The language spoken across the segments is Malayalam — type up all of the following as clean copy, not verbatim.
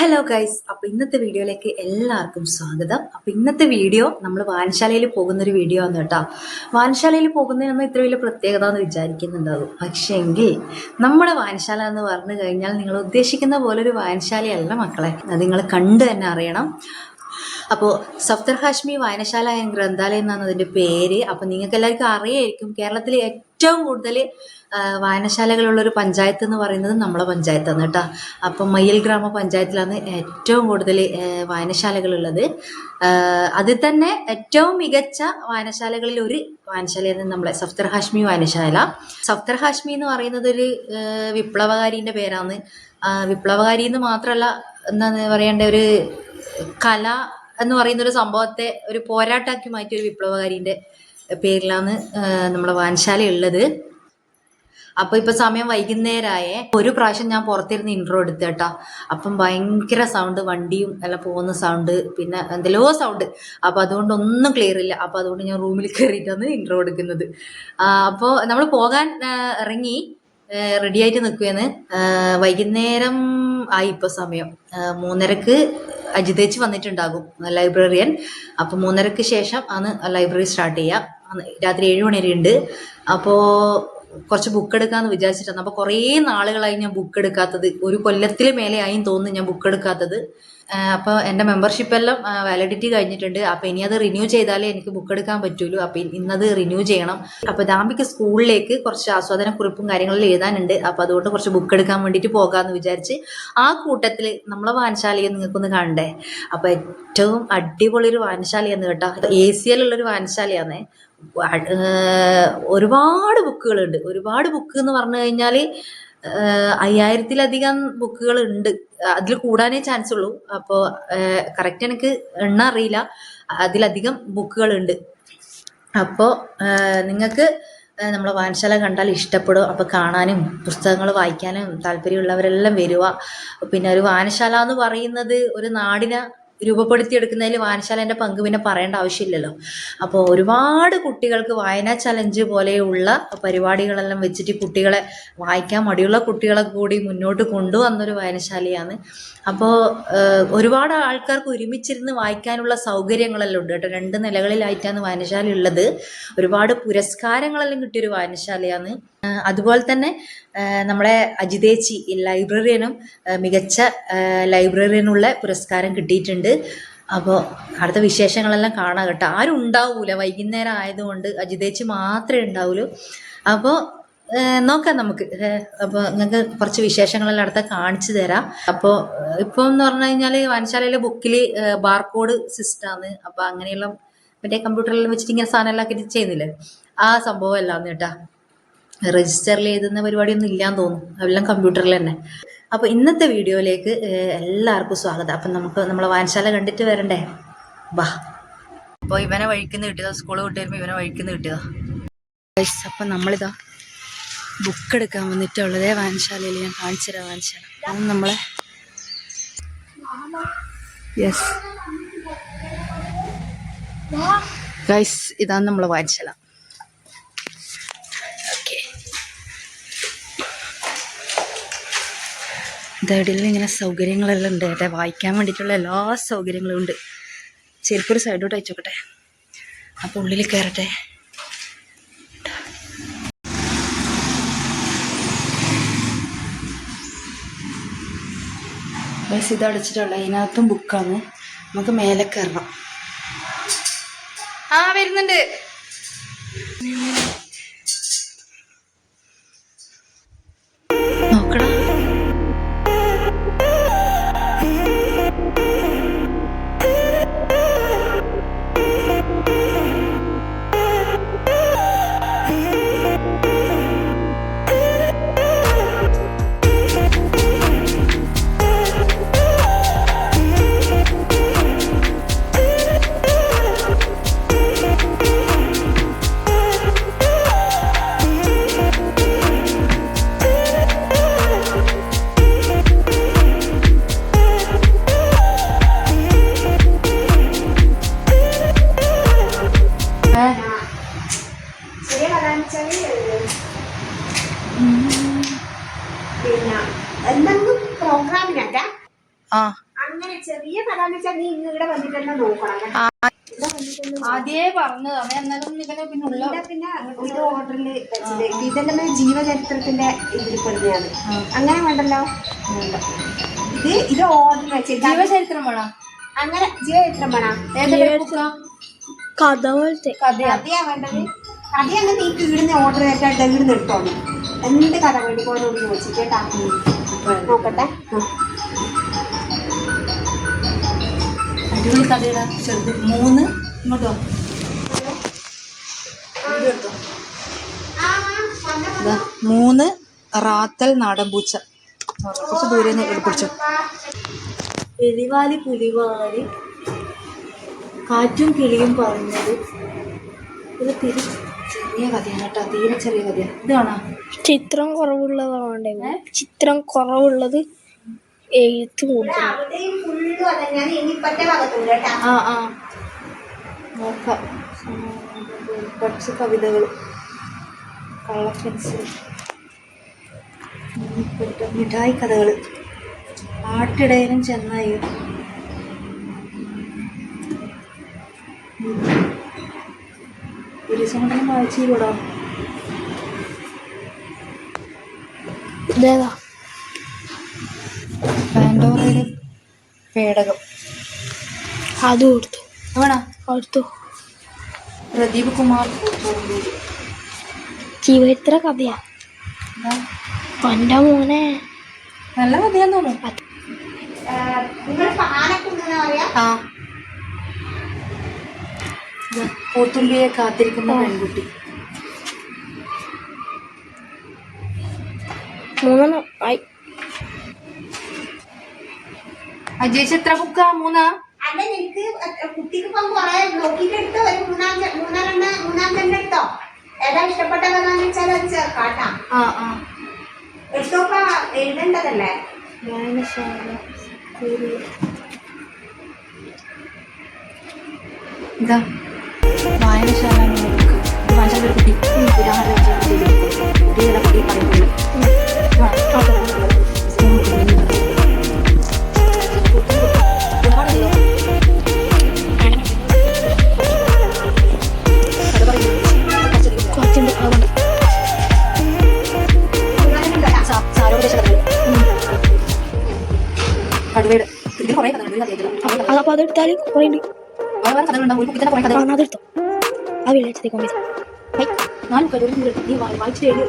ഹലോ ഗൈസ്, അപ്പോൾ ഇന്നത്തെ വീഡിയോയിലേക്ക് എല്ലാവർക്കും സ്വാഗതം. അപ്പോൾ ഇന്നത്തെ വീഡിയോ നമ്മൾ വായനശാലയിൽ പോകുന്നൊരു വീഡിയോ ആണ് കേട്ടോ. വായനശാലയിൽ പോകുന്നതിനൊന്നും ഇത്ര വലിയ പ്രത്യേകത എന്ന് വിചാരിക്കുന്നുണ്ടാകും. പക്ഷേങ്കിൽ നമ്മുടെ വായനശാല എന്ന് പറഞ്ഞു കഴിഞ്ഞാൽ നിങ്ങൾ ഉദ്ദേശിക്കുന്ന പോലെ ഒരു വായനശാലയല്ല മക്കളെ. അത് നിങ്ങൾ കണ്ടു തന്നെ അറിയണം. അപ്പോൾ സഫ്തർ ഹാഷ്മി വായനശാല ആൻഡ് ഗ്രന്ഥാലയം എന്നാണ് അതിൻ്റെ പേര്. അപ്പോൾ നിങ്ങൾക്ക് എല്ലാവർക്കും അറിയായിരിക്കും, കേരളത്തിൽ ഏറ്റവും കൂടുതൽ വായനശാലകളുള്ളൊരു പഞ്ചായത്ത് എന്ന് പറയുന്നത് നമ്മളെ പഞ്ചായത്താണ് കേട്ടോ. അപ്പം മയ്യിൽ ഗ്രാമപഞ്ചായത്തിലാണ് ഏറ്റവും കൂടുതൽ വായനശാലകളുള്ളത്. അതിൽ തന്നെ ഏറ്റവും മികച്ച വായനശാലകളിൽ ഒരു വായനശാലയാണ് നമ്മളെ സഫ്തർ ഹാഷ്മി വായനശാല. സഫ്തർ ഹാഷ്മി എന്ന് പറയുന്നത് ഒരു വിപ്ലവകാരീൻ്റെ പേരാണ്. വിപ്ലവകാരി എന്ന് മാത്രമല്ല, എന്താന്ന് പറയേണ്ട, ഒരു കല എന്ന് പറയുന്ന ഒരു സംഭവത്തെ ഒരു പോരാട്ടാക്കി മാറ്റിയ ഒരു വിപ്ലവകാരിൻ്റെ പേരിലാണ് നമ്മുടെ വായനശാല ഉള്ളത്. അപ്പോൾ ഇപ്പോൾ സമയം വൈകുന്നേരമായേ. ഒരു പ്രാവശ്യം ഞാൻ പുറത്തിരുന്ന് ഇൻട്രോ എടുത്തു കേട്ടോ. അപ്പം ഭയങ്കര സൗണ്ട്, വണ്ടിയും എല്ലാം പോകുന്ന സൗണ്ട്, പിന്നെ എന്തെല്ലോ സൗണ്ട്. അപ്പോൾ അതുകൊണ്ട് ഒന്നും ക്ലിയർ ഇല്ല. അപ്പോൾ അതുകൊണ്ട് ഞാൻ റൂമിൽ കയറിയിട്ടാണ് ഇൻട്രോ എടുക്കുന്നത്. അപ്പോൾ നമ്മൾ പോകാൻ ഇറങ്ങി റെഡിയായിട്ട് നിൽക്കുകയാണ്. വൈകുന്നേരം ആയി ഇപ്പോൾ സമയം. 3:30 അജിതേച്ച് വന്നിട്ടുണ്ടാകും, ലൈബ്രറിയൻ. അപ്പോൾ 3:30 ശേഷം ആണ് ലൈബ്രറി സ്റ്റാർട്ട് ചെയ്യുക. രാത്രി 7 മണി വരെ ഉണ്ട്. അപ്പോൾ കുറച്ച് ബുക്ക് എടുക്കാമെന്ന് വിചാരിച്ചിട്ടാണ്. അപ്പോൾ കുറേ നാളുകളായി ഞാൻ ബുക്ക് എടുക്കാത്തത്. ഒരു കൊല്ലത്തിൽ മേലെയായും തോന്നുന്നു ഞാൻ ബുക്ക് എടുക്കാത്തത്. അപ്പോൾ എൻ്റെ മെമ്പർഷിപ്പെല്ലാം വാലിഡിറ്റി കഴിഞ്ഞിട്ടുണ്ട്. അപ്പോൾ ഇനി അത് റിന്യൂ ചെയ്താലേ എനിക്ക് ബുക്ക് എടുക്കാൻ പറ്റുള്ളൂ. അപ്പോൾ ഇന്നത് റിന്യൂ ചെയ്യണം. അപ്പോൾ ദാമ്പിക്ക് സ്കൂളിലേക്ക് കുറച്ച് ആസ്വാദനക്കുറിപ്പും കാര്യങ്ങളും എഴുതാനുണ്ട്. അപ്പോൾ അതുകൊണ്ട് കുറച്ച് ബുക്ക് എടുക്കാൻ വേണ്ടിയിട്ട് പോകാമെന്ന് വിചാരിച്ച് ആ കൂട്ടത്തിൽ നമ്മളെ വായനശാലയെ നിങ്ങൾക്കൊന്ന് കാണണ്ടേ. അപ്പോൾ ഏറ്റവും അടിപൊളി ഒരു വായനശാലയാണ് കേട്ടോ. ACL ഉള്ളൊരു വായനശാലയാണ്. ഒരുപാട് ബുക്കുകളുണ്ട്. ഒരുപാട് ബുക്ക് എന്ന് പറഞ്ഞു കഴിഞ്ഞാൽ 5000-ലധികം ബുക്കുകളുണ്ട്. അതിൽ കൂടാനേ ചാൻസ് ഉള്ളൂ. അപ്പോൾ കറക്റ്റ് എനിക്ക് എണ്ണ അറിയില്ല. അതിലധികം ബുക്കുകളുണ്ട്. അപ്പോൾ നിങ്ങൾക്ക് നമ്മളെ വായനശാല കണ്ടാൽ ഇഷ്ടപ്പെടും. അപ്പോൾ കാണാനും പുസ്തകങ്ങൾ വായിക്കാനും താല്പര്യമുള്ളവരെല്ലാം വരിക. പിന്നെ ഒരു വായനശാല എന്ന് പറയുന്നത് ഒരു നാടിനെ രൂപപ്പെടുത്തിയെടുക്കുന്നതിൽ വായനശാലേൻ്റെ പങ്ക് പിന്നെ പറയേണ്ട ആവശ്യമില്ലല്ലോ. അപ്പോൾ ഒരുപാട് കുട്ടികൾക്ക് വായനാ ചലഞ്ച് പോലെയുള്ള പരിപാടികളെല്ലാം വെച്ചിട്ട് കുട്ടികളെ, വായിക്കാൻ മടിയുള്ള കുട്ടികളെ കൂടി മുന്നോട്ട് കൊണ്ടുവന്നൊരു വായനശാലയാണ്. അപ്പോൾ ഒരുപാട് ആൾക്കാർക്ക് ഒരുമിച്ചിരുന്ന് വായിക്കാനുള്ള സൗകര്യങ്ങളെല്ലാം ഉണ്ട് കേട്ടോ. 2 നിലകളിലായിട്ടാണ് വായനശാല ഉള്ളത്. ഒരുപാട് പുരസ്കാരങ്ങളെല്ലാം കിട്ടിയൊരു വായനശാലയാണ്. അതുപോലെ തന്നെ നമ്മളെ അജിതേച്ചി ലൈബ്രറിയനും മികച്ച ലൈബ്രറിയനുള്ള പുരസ്കാരം കിട്ടിയിട്ടുണ്ട്. അപ്പോൾ അടുത്ത വിശേഷങ്ങളെല്ലാം കാണാം കേട്ടോ. ആരും ഉണ്ടാവൂല, വൈകുന്നേരം ആയതുകൊണ്ട് അജിതേച്ചി മാത്രമേ ഉണ്ടാവുള്ളൂ. അപ്പോൾ നോക്കാം നമുക്ക്. അപ്പോൾ നിങ്ങൾക്ക് കുറച്ച് വിശേഷങ്ങളെല്ലാം അടുത്ത കാണിച്ചു തരാം. അപ്പോൾ ഇപ്പോൾ എന്ന് പറഞ്ഞു കഴിഞ്ഞാൽ വായനശാലയിലെ ബുക്കിൽ ബാർകോഡ് സിസ്റ്റമാണ്. അപ്പോൾ അങ്ങനെയുള്ള മറ്റേ കമ്പ്യൂട്ടറിലെല്ലാം വെച്ചിട്ട് ഇങ്ങനെ സാധനമെല്ലാം ആക്കിയിട്ട് ചെയ്യുന്നില്ലേ, ആ സംഭവം എല്ലാം കേട്ടോ. രജിസ്റ്ററിൽ എഴുതുന്ന പരിപാടിയൊന്നും ഇല്ലാന്ന് തോന്നുന്നു, അതെല്ലാം കമ്പ്യൂട്ടറിൽ തന്നെ. അപ്പോൾ ഇന്നത്തെ വീഡിയോയിലേക്ക് എല്ലാവർക്കും സ്വാഗതം. അപ്പം നമുക്ക് നമ്മളെ വായനശാല കണ്ടിട്ട് വരണ്ടേ, വാ. അപ്പോൾ ഇവനെ വഴിക്കുന്ന കിട്ടിയതാ, സ്കൂൾ വിട്ട് വരുമ്പോൾ ഇവനെ വഴിക്കുന്ന കിട്ടിയതാ. അപ്പം നമ്മളിതാ ബുക്ക് എടുക്കാൻ വന്നിട്ടുള്ളതേ വായനശാലയിൽ. ഞാൻ കാണിച്ചു തരാം വായനശാല. അത് നമ്മളെ യെസ് ഗൈസ്, ഇതാണ് നമ്മളെ വായനശാല. ഇതടിയിൽ ഇങ്ങനെ സൗകര്യങ്ങളെല്ലാം ഉണ്ട് കേട്ടോ. വായിക്കാൻ വേണ്ടിയിട്ടുള്ള എല്ലാ സൗകര്യങ്ങളും ഉണ്ട്. ചെരുപ്പൊരു സൈഡോട്ട് അയച്ചോക്കട്ടെ. അപ്പോൾ ഉള്ളിൽ കയറട്ടെ. ബസ് ഇത് അടിച്ചിട്ടുള്ള, ഇതിനകത്തും ബുക്കാണ്. നമുക്ക് മേലെ കയറണം. വരുന്നുണ്ട്. നോക്കടാ. ചെറിയ കഥ എന്ന് വെച്ചാൽ നീ ഇവിടെ വന്നിട്ട് തന്നെ നോക്കണം. ആദ്യേ പറഞ്ഞതാണ്. എന്നാലും ഇവനെ പിന്നെ ഒരു ഓർഡറിൽ വെച്ചത് ഇതെല്ലാം ജീവചരിത്രത്തിന്റെ ഇതിൽ പെടുന്നതാണ്. അങ്ങനെ വേണ്ടല്ലോ. ഇത് ഓർഡർ വെച്ചത് ജീവചരിത്രം വേണം. അങ്ങനെ ജീവചരിത്രം വേണം. കഥ പോലത്തെ കഥയാ വേണ്ടത്. കഥയാണ് നീ ഇവിടുന്ന് ഓർഡർ ചെയ്തിട്ട് ഇവിടുന്ന് എടുത്തോളൂ. എന്ത് കഥ വേണ്ടി പോലോട് ചോദിച്ചിട്ടാ നോക്കട്ടെ. അടിപൊളി കഥയുടെ ചെറുത് 3 ഇങ്ങോട്ടോ ഇതാ 3 റാത്തൽ നാടൻ പൂച്ച. കുറച്ച് ദൂരെ പിടിച്ചു. എലിവാലി പുലിവാലി കാറ്റും കിളിയും പറഞ്ഞത്. ഇത് ചെറിയ കഥയാണ് കേട്ടോ. തീരെ ചെറിയ കഥയാണ്. ഇത് കാണാ ചിത്രം കുറവുള്ളതാണ്. ചിത്രം കുറവുള്ളത് എഴുത്ത് കൂടുതൽ. നോക്കാം. കുറച്ച് കവിതകൾ, കള്ളപ്പെൻസിൽ, മിഠായി കഥകൾ, ആട്ടിടയനും ചെന്നായും, ഒരു സംഘടന വായിച്ചിലൂടാ. ഇതേതാ? പാൻഡോറയുടെ പേടകം. അത് കൊടുത്തു. വേണോ? കൊടുത്തു. പ്രദീപ് കുമാർ ജീവചരിത്ര കഥയാ. പണ്ട മോനെ നല്ല കഥയാന്ന് തോന്നുന്നു. ആ പോത്തുമ്പിയെ കാത്തിരിക്കുന്ന പെൺകുട്ടി. 3 ആയി. അജയിച്ച് എത്ര ബുക്കാ? 3. അല്ല നിനക്ക് കുട്ടിക്ക് ഇപ്പം കുറെ നോക്കിട്ട് എടുത്തോ. ഒരു മൂന്നാം എടുത്തോ. ഏതാ ഇഷ്ടപ്പെട്ട കഥ എന്ന് വെച്ചാൽ അത് ചേർക്കാട്ടാ. എടുത്തോപ്പ എഴുതേണ്ടതല്ലേ. ഇതാ വായനശാല ബുക്ക്. വായനശാല കുട്ടി കുറച്ചുണ്ട്. അതുകൊണ്ട് കടുവയുടെ ഇതിൽ കുറേ കഥകളുണ്ട്. അതപ്പോൾ അതെടുത്താൽ കുറേ ഉണ്ട്. അതെടുത്തോ. ആ വെള്ളിയാഴ്ചത്തേക്ക് കൊണ്ടുപോയി 4 കടുവ നീ വായിച്ചിട്ട് എഴുതി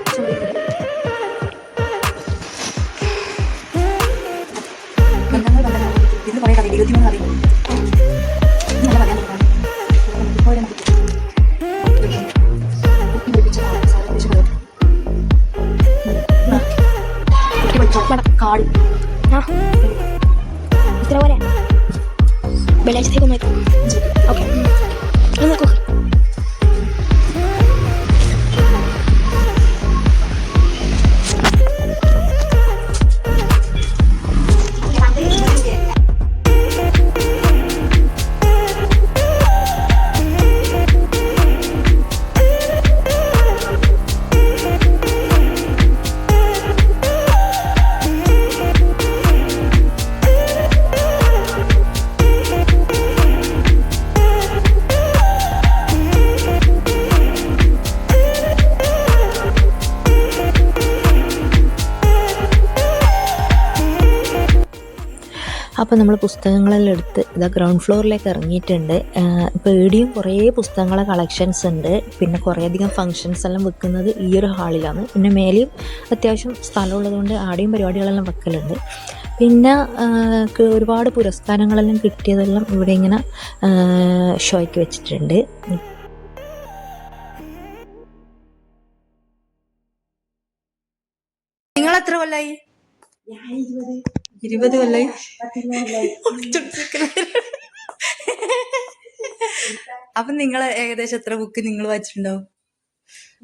ഇതിൽ കുറേ കഥ 23 കഥ നല്ല പറയാൻ കാട്. ഇത്ര പോലെ വെള്ളിയാഴ്ചത്തേക്ക് കൊണ്ടുപോയി. ഓക്കെ നോക്കൂ. അപ്പോൾ നമ്മൾ പുസ്തകങ്ങളെല്ലാം എടുത്ത് ഇതാ ഗ്രൗണ്ട് ഫ്ലോറിലേക്ക് ഇറങ്ങിയിട്ടുണ്ട്. ഇപ്പോൾ ഇവിടെയും കുറേ പുസ്തകങ്ങളെ കളക്ഷൻസ് ഉണ്ട്. പിന്നെ കുറേയധികം ഫങ്ഷൻസ് എല്ലാം വെക്കുന്നത് ഈ ഒരു ഹാളിലാണ്. പിന്നെ മേലെയും അത്യാവശ്യം സ്ഥലമുള്ളതുകൊണ്ട് ആടെയും പരിപാടികളെല്ലാം വെക്കലുണ്ട്. പിന്നെ ഒരുപാട് പുരസ്കാരങ്ങളെല്ലാം കിട്ടിയതെല്ലാം ഇവിടെ ഇങ്ങനെ ഷോയ്ക്ക് വെച്ചിട്ടുണ്ട്. നിങ്ങൾ എത്ര കൊല്ലായി? 20 കൊല്ലായി. അപ്പൊ നിങ്ങൾ ഏകദേശം എത്ര ബുക്ക് നിങ്ങൾ വായിച്ചിട്ടുണ്ടാവും?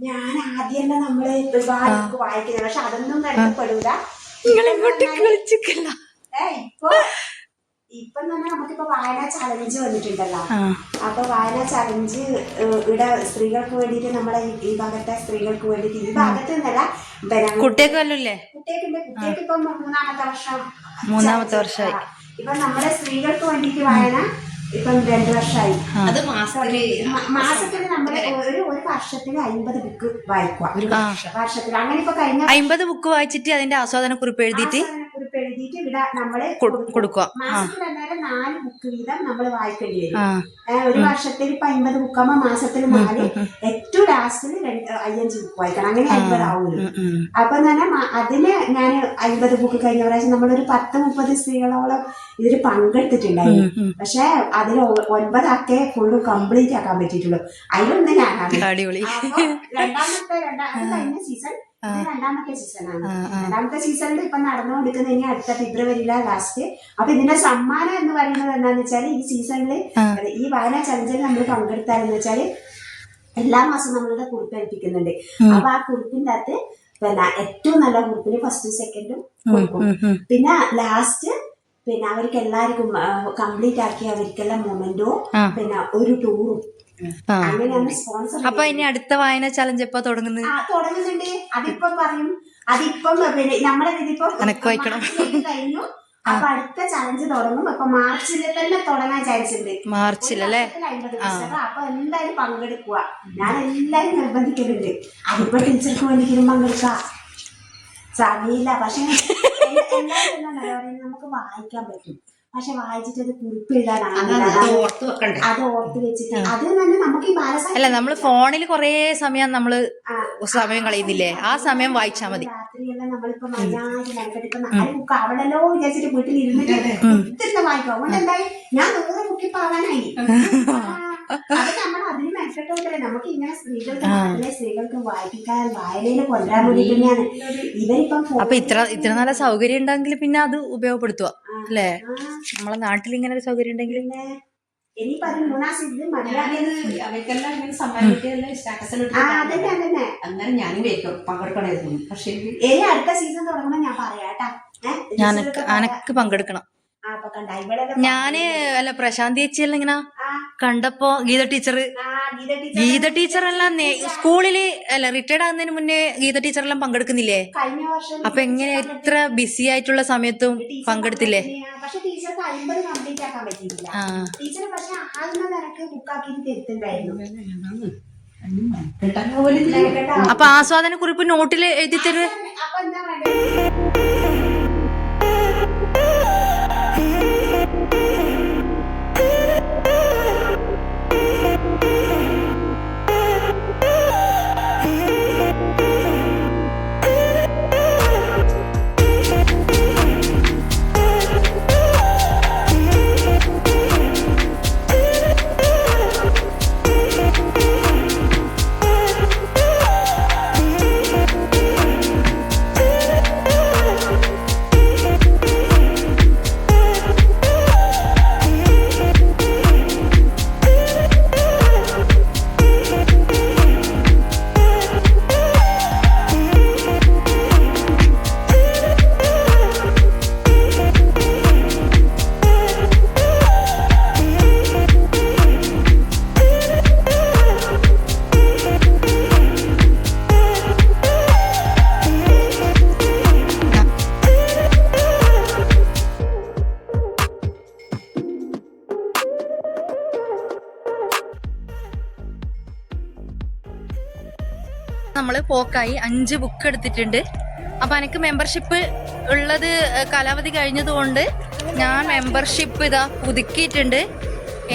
ഞാൻ ആദ്യം നമ്മള് ഒരുപാട് വായിക്കുന്നത്, പക്ഷെ അതൊന്നും കണ്ടപ്പെടൂല. ഇപ്പൊ നമുക്കിപ്പോ വായന ചലഞ്ച് വന്നിട്ടുണ്ടല്ലോ. അപ്പൊ വായന ചലഞ്ച് ഇവിടെ സ്ത്രീകൾക്ക് വേണ്ടിട്ട് നമ്മളെ ഈ ഭാഗത്തെ സ്ത്രീകൾക്ക് വേണ്ടിട്ട്, ഈ ഭാഗത്ത് നിന്നല്ല കുട്ടിയൊക്കെ വല്ലല്ലേ? കുട്ടിയൊക്കെ ഇപ്പം മൂന്നാമത്തെ വർഷമായി. ഇപ്പൊ നമ്മുടെ സ്ത്രീകൾക്ക് വേണ്ടിയിട്ട് വായന ഇപ്പം 2 വർഷമായി. അത് മാസത്തില് മാസത്തിൽ നമ്മൾ ഒരു വർഷത്തിൽ 50 ബുക്ക് വായിക്കുക. വർഷത്തിൽ അങ്ങനെ ഇപ്പൊ കഴിഞ്ഞ 50 ബുക്ക് വായിച്ചിട്ട് അതിന്റെ ആസ്വാദനക്കുറിപ്പ് എഴുതിയിട്ട് കുറിപ്പ് എഴുതിയിട്ട് ഇവിടെ നമ്മള് കൊടുക്കുക. മാസത്തിൽ എന്നാലും 4 ബുക്ക് വീതം നമ്മൾ വായിക്കേണ്ടി വരും. ഒരു വർഷത്തിൽ ഇപ്പൊ 50 ബുക്കാകുമ്പോ മാസത്തിൽ 4, ഏറ്റവും ലാസ്റ്റിൽ 5 ബുക്ക് വായിക്കണം. അങ്ങനെ 50 ആവുമല്ലോ. അപ്പൊ തന്നെ അതിന് ഞാൻ 50 ബുക്ക് കഴിഞ്ഞ പ്രാവശ്യം നമ്മളൊരു 10-30 സ്ത്രീകളോളം ഇതിൽ പങ്കെടുത്തിട്ടുണ്ടായിരുന്നു. പക്ഷെ അതിൽ 9 ആക്കേ ഫുള്ള് കംപ്ലീറ്റ് ആക്കാൻ പറ്റിയിട്ടുള്ളൂ. അതിലൊന്ന് ഞാനാണ്. രണ്ടാമത്തെ കഴിഞ്ഞ സീസൺ രണ്ടാമത്തെ സീസണാണ്. രണ്ടാമത്തെ സീസണിൽ ഇപ്പൊ നടന്നുകൊടുക്കുന്ന ഇനി അടുത്ത ഫെബ്രുവരിയിലെ ലാസ്റ്റ്. അപ്പൊ ഇതിന്റെ സമ്മാനം എന്ന് പറയുന്നത് എന്താന്ന് വെച്ചാല് ഈ സീസണില് ഈ വായനാ ചലഞ്ചിൽ നമ്മൾ പങ്കെടുത്താലെന്ന് വെച്ചാല് എല്ലാ മാസവും നമ്മളുടെ കുറിപ്പ് ഏൽപ്പിക്കുന്നുണ്ട്. അപ്പൊ ആ കുറിപ്പിന്റെ അകത്ത് പിന്നെ ഏറ്റവും നല്ല കുറിപ്പിന് 1st 2nd കൊടുക്കും. പിന്നെ ലാസ്റ്റ് പിന്നെ അവർക്ക് എല്ലാവർക്കും കംപ്ലീറ്റ് ആക്കി അവർക്കെല്ലാം മൊമെന്റോ പിന്നെ ഒരു ടൂറും അങ്ങനെയാണ് സ്പോൺസർ. അപ്പൊ ഇനി അടുത്ത വായന ചലഞ്ച് എപ്പോ തുടങ്ങുന്നുണ്ട്? അതിപ്പം പറയും. അതിപ്പം പിന്നെ നമ്മളെ ഇതിപ്പോ കഴിഞ്ഞു. അപ്പൊ അടുത്ത ചലഞ്ച് തുടങ്ങും. അപ്പൊ മാർച്ചിൽ തന്നെ തുടങ്ങാൻ ചാൻസുണ്ട്. മാർച്ചിലല്ലേ? 50 ദിവസം. അപ്പൊ എന്തായാലും പങ്കെടുക്കുക. ഞാൻ എല്ലാരും നിർബന്ധിക്കുന്നുണ്ട്. അതിപ്പോ ടീച്ചർക്ക് വേണ്ടിയിട്ടും പങ്കെടുക്കാം. സമയമില്ല. പക്ഷെ എല്ലാവരും നമുക്ക് വായിക്കാൻ പറ്റും. പക്ഷെ വായിച്ചിട്ട് അത് കുറിപ്പ് എഴുതാനാണ്. അത് ഓർത്ത് വെച്ചിട്ട് അത് തന്നെ നമുക്ക് ഈ അല്ല, നമ്മള് ഫോണിൽ കൊറേ സമയം കളയുന്നില്ലേ? ആ സമയം വായിച്ചാ മതി. രാത്രിയെല്ലാം നമ്മളിപ്പോ മൈനായിട്ട് മെനക്കെട്ട് ഇപ്പൊ 4 ബുക്ക് ആവണല്ലോ വിചാരിച്ചിട്ട് വീട്ടിൽ ഇരുന്നിട്ട് ഇത്തിരി വായിക്കും. അതുകൊണ്ട് എന്തായി ഞാൻ 100 ബുക്കിപ്പോ ആവാനായി. അത് നമ്മൾ അതിന് മെനക്കെട്ടോണ്ടല്ലേ നമുക്ക് ഇങ്ങനെ സ്ത്രീകൾക്ക് വായിപ്പിക്കാൻ വായനയിൽ കൊണ്ടുവരാൻ വേണ്ടി തന്നെയാണ് ഇവരിപ്പം. അപ്പൊ ഇത്ര നല്ല സൗകര്യം ഉണ്ടെങ്കിൽ പിന്നെ അത് ഉപയോഗപ്പെടുത്തുക അല്ലേ? നമ്മളെ നാട്ടിൽ ഇങ്ങനെ ഒരു സൗകര്യം ഉണ്ടെങ്കിൽ ഇനി പറയും ഞാനും പങ്കെടുക്കണമായിരുന്നു. പക്ഷേ ഇനി അടുത്ത സീസൺ തുടങ്ങുമ്പോ ഞാൻ പറയാട്ടാ. അനക്ക് പങ്കെടുക്കണം. ഞാന് അല്ല പ്രശാന്തി ചേച്ചിയെല്ലാം ഇങ്ങനെ കണ്ടപ്പോ ഗീത ടീച്ചറെല്ലാം സ്കൂളില് അല്ല റിട്ടയർഡ് ആകുന്നതിന് മുന്നേ ഗീത ടീച്ചറെല്ലാം പങ്കെടുക്കുന്നില്ലേ? അപ്പൊ എങ്ങനെ ഇത്ര ബിസി ആയിട്ടുള്ള സമയത്തും പങ്കെടുത്തില്ലേ? പക്ഷെ ടീച്ചർക്ക് 50 കംപ്ലീറ്റ് ആക്കാൻ പറ്റിയിട്ടില്ല. ടീച്ചർ പക്ഷെ ആദ്യമേ നിനക്ക് ബുക്കാക്കിട്ട് തരുത്തുണ്ടായിരുന്നു. അപ്പൊ ആസ്വാദന കുറിപ്പ് നോട്ടില് എഴുതി തരുവേ? അപ്പൊ എന്താ വേണ്ടത്? നമ്മള് പോക്കായി 5 ബുക്ക് എടുത്തിട്ടുണ്ട്. അപ്പൊ എനിക്ക് മെമ്പർഷിപ്പ് ഉള്ളത് കാലാവധി കഴിഞ്ഞതുകൊണ്ട് ഞാൻ മെമ്പർഷിപ്പ് ഇതാ പുതുക്കിയിട്ടുണ്ട്.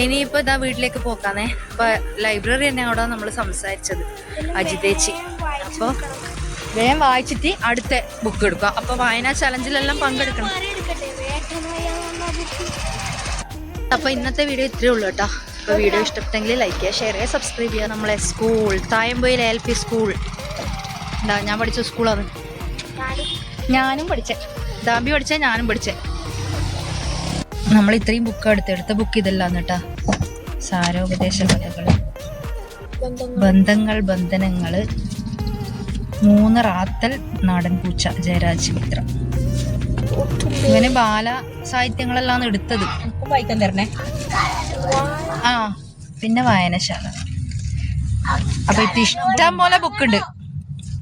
ഇനിയിപ്പോ ഇതാ വീട്ടിലേക്ക് പോക്കാന്നേ. അപ്പൊ ലൈബ്രറി തന്നെ അവിടെ നമ്മൾ സംസാരിച്ചത് അജിതേച്ചി. അപ്പൊ വേഗം വായിച്ചിട്ട് അടുത്ത ബുക്ക് എടുക്കുക. അപ്പൊ വായനാ ചലഞ്ചിലെല്ലാം പങ്കെടുക്കണം. അപ്പൊ ഇന്നത്തെ വീഡിയോ ഇത്രയേ ഉള്ളൂ കേട്ടോ. അപ്പോൾ വീഡിയോ ഇഷ്ടപ്പെട്ടെങ്കിൽ ലൈക്ക് ചെയ്യുക, ഷെയർ ചെയ്യുക, സബ്സ്ക്രൈബ് ചെയ്യുക. നമ്മളെ സ്കൂൾ തായമ്പൊയിൽ LP സ്കൂൾ എന്താ ഞാൻ പഠിച്ച സ്കൂളാണ്. ഞാനും പഠിച്ചേ, ദാബി പഠിച്ചേ, ഞാനും പഠിച്ചേ. നമ്മൾ ഇത്രയും ബുക്ക് എടുത്ത ബുക്ക് ഇതെല്ലാം കേട്ടാ. സാരോപദേശ കഥകൾ, ബന്ധങ്ങൾ, ബന്ധനങ്ങൾ, 3 റാത്തൽ, നാടൻ പൂച്ച, ജയരാജ് മിത്ര. ഇവന് ബാല സാഹിത്യങ്ങളെല്ലാം എടുത്തത്. വായിക്കാൻ തരണേ. പിന്നെ വായനശാല. അപ്പൊ ഇത് ഇഷ്ടം പോലെ ബുക്ക് ഉണ്ട്.